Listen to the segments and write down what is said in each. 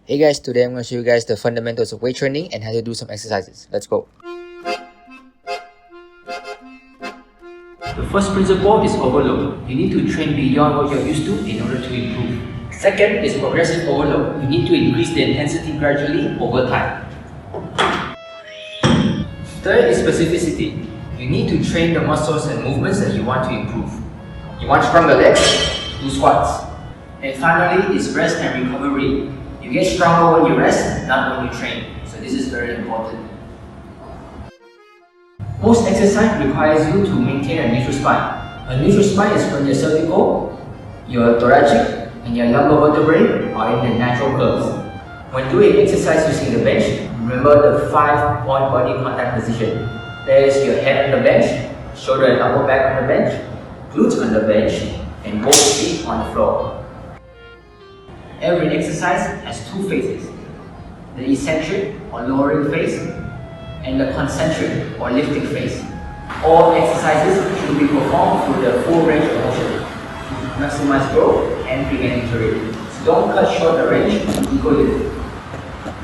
Hey guys, today I'm going to show you guys the fundamentals of weight training and how to do some exercises. Let's go. The first principle is overload. You need to train beyond what you're used to in order to improve. Second is progressive overload. You need to increase the intensity gradually over time. Third is specificity. You need to train the muscles and movements that you want to improve. You want stronger legs? Do squats. And finally is rest and recovery. You get stronger when you rest, not when you train. So this is very important. Most exercise requires you to maintain a neutral spine. A neutral spine is when your cervical, your thoracic, and your lumbar vertebrae are in the natural curves. When doing exercise using the bench, remember the 5-point body contact position. There is your head on the bench, shoulder and upper back on the bench, glutes on the bench, and both feet on the floor. Every exercise has two phases, the eccentric or lowering phase and the concentric or lifting phase. All exercises should be performed through the full range of motion to maximize growth and prevent injury. So don't cut short the range equally.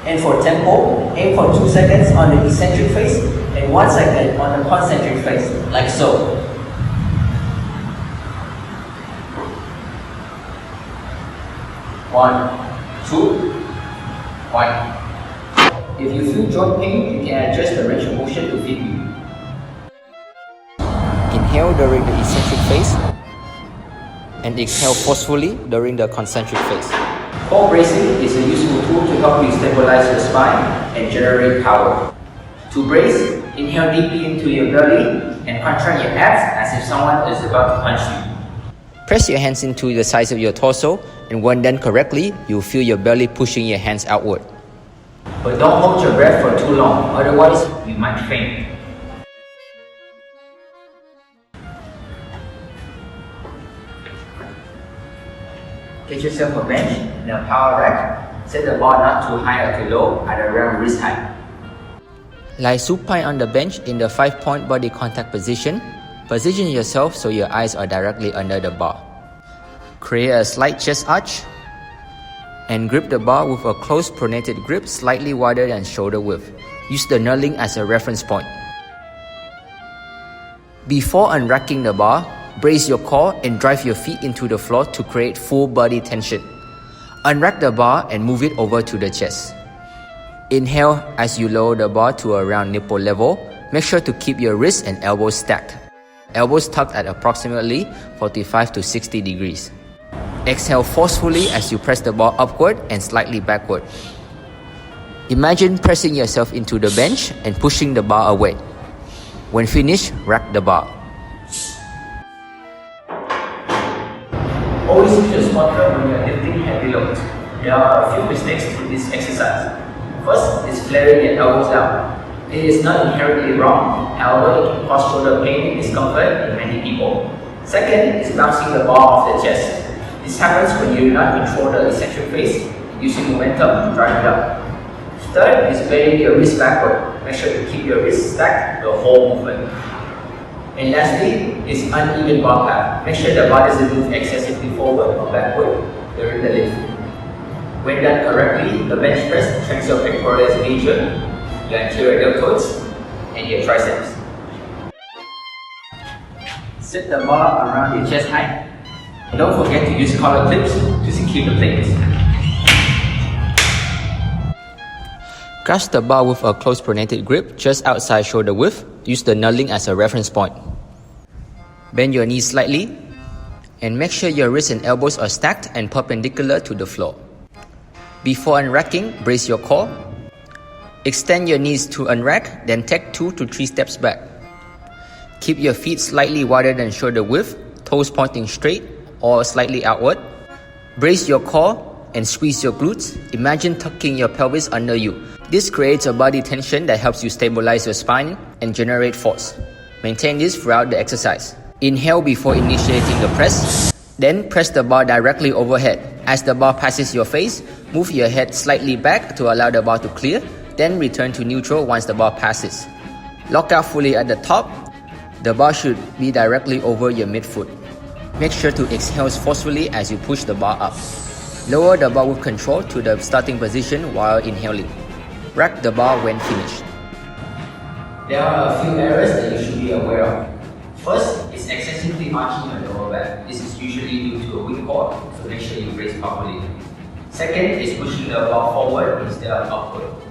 And for tempo, aim for 2 seconds on the eccentric phase and 1 second on the concentric phase, like so. One, two, one. If you feel joint pain, you can adjust the range of motion to fit you. Inhale during the eccentric phase and exhale forcefully during the concentric phase. Core bracing is a useful tool to help you stabilize your spine and generate power. To brace, inhale deeply into your belly and contract your abs as if someone is about to punch you. Press your hands into the sides of your torso, and when done correctly, you'll feel your belly pushing your hands outward. But don't hold your breath for too long, otherwise you might faint. Get yourself a bench and a power rack. Set the bar not too high or too low at around wrist height. Lie supine on the bench in the 5-point body contact position. Position yourself so your eyes are directly under the bar. Create a slight chest arch and grip the bar with a close pronated grip slightly wider than shoulder width. Use the knurling as a reference point. Before unracking the bar, brace your core and drive your feet into the floor to create full body tension. Unrack the bar and move it over to the chest. Inhale as you lower the bar to around nipple level. Make sure to keep your wrists and elbows stacked. Elbows tucked at approximately 45 to 60 degrees. Exhale forcefully as you press the bar upward and slightly backward. Imagine pressing yourself into the bench and pushing the bar away. When finished, rack the bar. Always use your spotter when you are lifting heavy loads. There are a few mistakes with this exercise. First is flaring your elbows down. It is not inherently wrong, however it can cause shoulder pain and discomfort in many people. Second is bouncing the bar off the chest. This happens when you do not control the eccentric phase, using momentum to drive it up. Third is bending your wrist backward. Make sure to keep your wrists stacked the whole movement. And lastly is uneven bar path. Make sure the bar doesn't move excessively forward or backward during the lift. When done correctly, the bench press strengthens your pectoralis major, your anterior deltoids, and your triceps. Set the bar around your chest height. And don't forget to use collar clips to secure the plates. Grasp the bar with a close pronated grip just outside shoulder width. Use the knurling as a reference point. Bend your knees slightly and make sure your wrists and elbows are stacked and perpendicular to the floor. Before unracking, brace your core. Extend your knees to unrack, then take 2 to 3 steps back. Keep your feet slightly wider than shoulder width, toes pointing straight or slightly outward. Brace your core and squeeze your glutes. Imagine tucking your pelvis under you. This creates a body tension that helps you stabilize your spine and generate force. Maintain this throughout the exercise. Inhale before initiating the press. Then press the bar directly overhead. As the bar passes your face, move your head slightly back to allow the bar to clear. Then return to neutral once the bar passes. Lock out fully at the top. The bar should be directly over your midfoot. Make sure to exhale forcefully as you push the bar up. Lower the bar with control to the starting position while inhaling. Rack the bar when finished. There are a few errors that you should be aware of. First is excessively arching your lower back. This is usually due to a weak core, so make sure you brace properly. Second is pushing the bar forward instead of upward.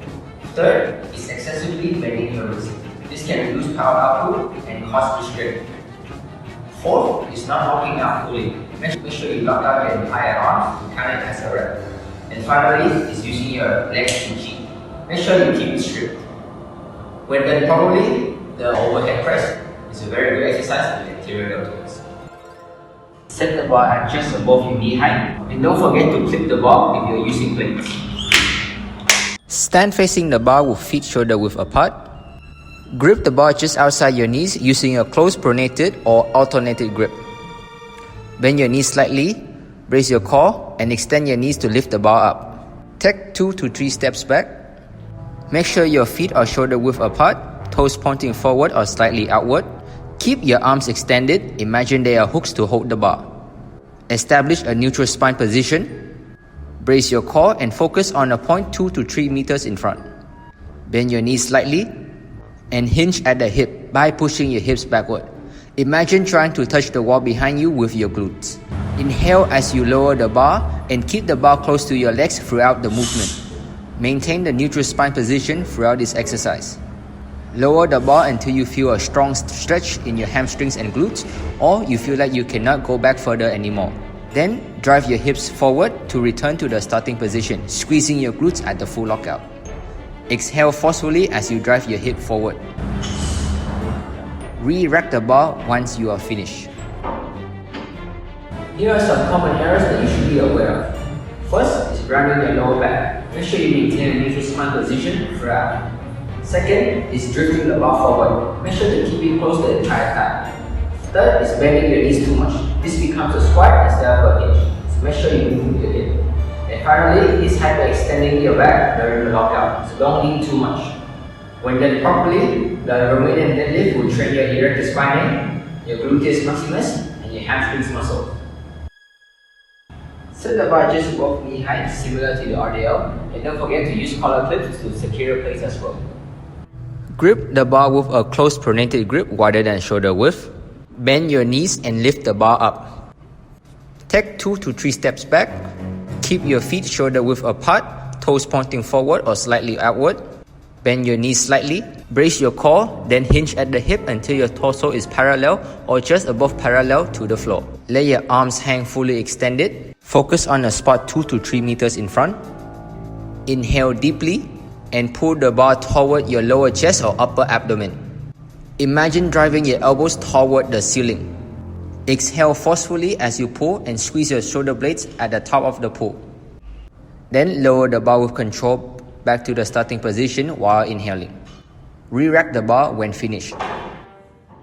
Third is excessively bending your wrist. This can reduce power output and cause restraint. Fourth is not locking out fully. Make sure you lock out your entire arms to count it as a rep. And finally is using your legs to cheat. Make sure you keep it stripped. When done properly, the overhead press is a very good exercise for the anterior deltoids. Set the bar at just above your knee height, and don't forget to clip the bar if you're using plates. Stand facing the bar with feet shoulder width apart. Grip the bar just outside your knees using a close pronated or alternated grip. Bend your knees slightly, brace your core, and extend your knees to lift the bar up. Take 2 to 3 steps back. Make sure your feet are shoulder width apart, toes pointing forward or slightly outward. Keep your arms extended, imagine they are hooks to hold the bar. Establish a neutral spine position. Brace your core and focus on a point 2 to 3 meters in front. Bend your knees slightly and hinge at the hip by pushing your hips backward. Imagine trying to touch the wall behind you with your glutes. Inhale as you lower the bar and keep the bar close to your legs throughout the movement. Maintain the neutral spine position throughout this exercise. Lower the bar until you feel a strong stretch in your hamstrings and glutes, or you feel like you cannot go back further anymore. Then drive your hips forward to return to the starting position, squeezing your glutes at the full lockout. Exhale forcefully as you drive your hip forward. Re-rack the bar once you are finished. Here are some common errors that you should be aware of. First is grounding your lower back. Make sure you maintain a neutral spine position throughout. Second is drifting the bar forward. Make sure to keep it close the entire time. Third is bending your knees too much. This becomes a squat instead of a hinge, so make sure you move your hip. And finally is hyperextending your back during the lockout, so don't lean too much. When done properly, the Romanian deadlift will train your erector spinae, your gluteus maximus, and your hamstrings muscle. Set the bar just above knee height, similar to the RDL, and don't forget to use collar clips to secure plates as well. Grip the bar with a close pronated grip wider than shoulder width. Bend your knees and lift the bar up. Take 2 to 3 steps back. Keep your feet shoulder width apart, toes pointing forward or slightly outward. Bend your knees slightly. Brace your core, then hinge at the hip until your torso is parallel or just above parallel to the floor. Let your arms hang fully extended. Focus on a spot 2 to 3 meters in front. Inhale deeply and pull the bar toward your lower chest or upper abdomen. Imagine driving your elbows toward the ceiling. Exhale forcefully as you pull and squeeze your shoulder blades at the top of the pull. Then lower the bar with control back to the starting position while inhaling. Re-rack the bar when finished.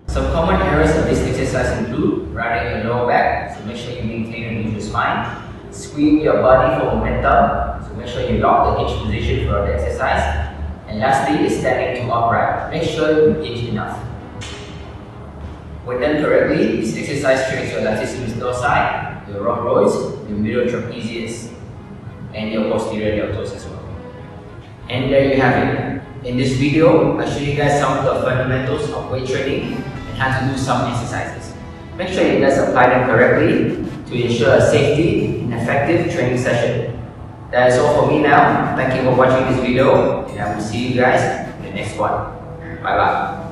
Some common errors of this exercise include rounding your lower back, so make sure you maintain a neutral spine. Squeeze your body for momentum, so make sure you lock the hinge position throughout the exercise. And lastly is standing to upright. Make sure you hinge enough. When done correctly, this exercise trains your latissimus dorsi, your rhomboids, your middle trapezius, and your posterior deltoids as well. And there you have it. In this video, I show you guys some of the fundamentals of weight training and how to do some exercises. Make sure you guys apply them correctly to ensure a safety and effective training session. That is all for me now. Thank you for watching this video, and I will see you guys in the next one. Bye bye.